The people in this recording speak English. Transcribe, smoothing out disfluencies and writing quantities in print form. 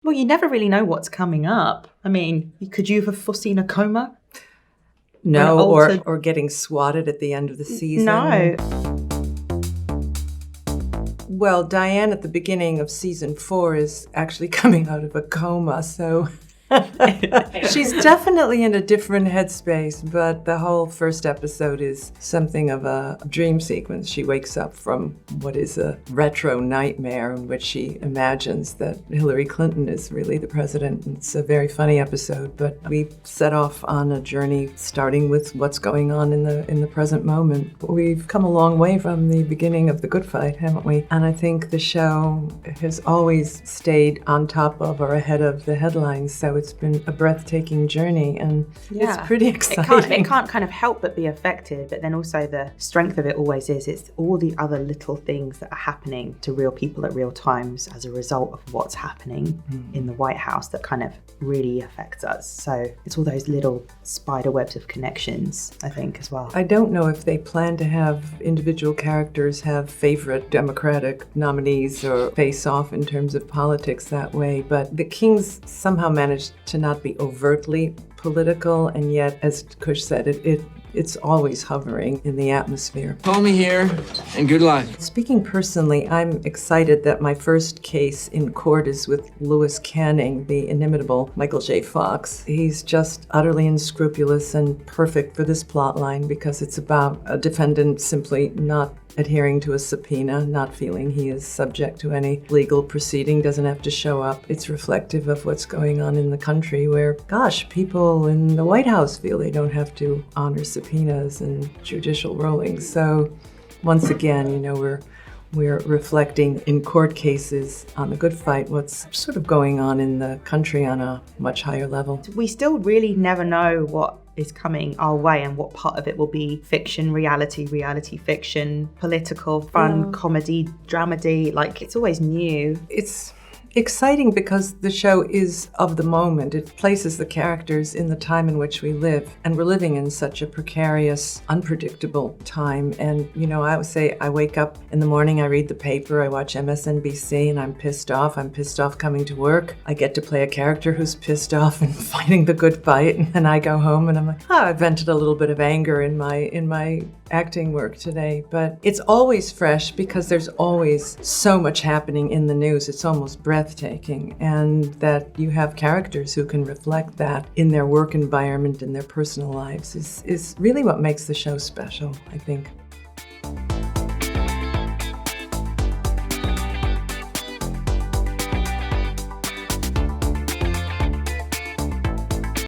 Well, you never really know what's coming up. I mean, could you have foreseen a coma? No, altered- or getting swatted at the end of the season. No. Well, Diane at the beginning of season 4 is actually coming out of a coma, so she's definitely in a different headspace, but the whole first episode is something of a dream sequence. She wakes up from what is a retro nightmare in which she imagines that Hillary Clinton is really the president. It's a very funny episode, but we set off on a journey starting with what's going on in the present moment. We've come a long way from the beginning of The Good Fight, haven't we? And I think the show has always stayed on top of or ahead of the headlines, so it's been a breathtaking journey, and it's pretty exciting. It can't kind of help but be affected, but then also the strength of it always is it's all the other little things that are happening to real people at real times as a result of what's happening in the White House that kind of really affects us. So it's all those little spider webs of connections, I think, as well. I don't know if they plan to have individual characters have favorite Democratic nominees or face off in terms of politics that way, but the Kings somehow managed to not be overtly political, and yet, as Cush said, it's always hovering in the atmosphere. Call me here, and good luck. Speaking personally, I'm excited that my first case in court is with Louis Canning, the inimitable Michael J. Fox. He's just utterly unscrupulous and perfect for this plotline because it's about a defendant simply not adhering to a subpoena, not feeling he is subject to any legal proceeding, doesn't have to show up. It's reflective of what's going on in the country where, gosh, people in the White House feel they don't have to honor subpoenas and judicial rulings. So once again, we're reflecting in court cases on The Good Fight what's sort of going on in the country on a much higher level. We still really never know what is coming our way and what part of it will be fiction, reality fiction, political, fun, comedy, dramedy. Like, it's always new. It's exciting because the show is of the moment. It places the characters in the time in which we live, and we're living in such a precarious, unpredictable time. And I would say I wake up in the morning, I read the paper, I watch MSNBC, and I'm pissed off. I'm pissed off coming to work. I get to play a character who's pissed off and fighting the good fight, and then I go home and I'm like, I vented a little bit of anger in my acting work today. But it's always fresh because there's always so much happening in the news. It's almost breathtaking, and that you have characters who can reflect that in their work environment and their personal lives is really what makes the show special, I think.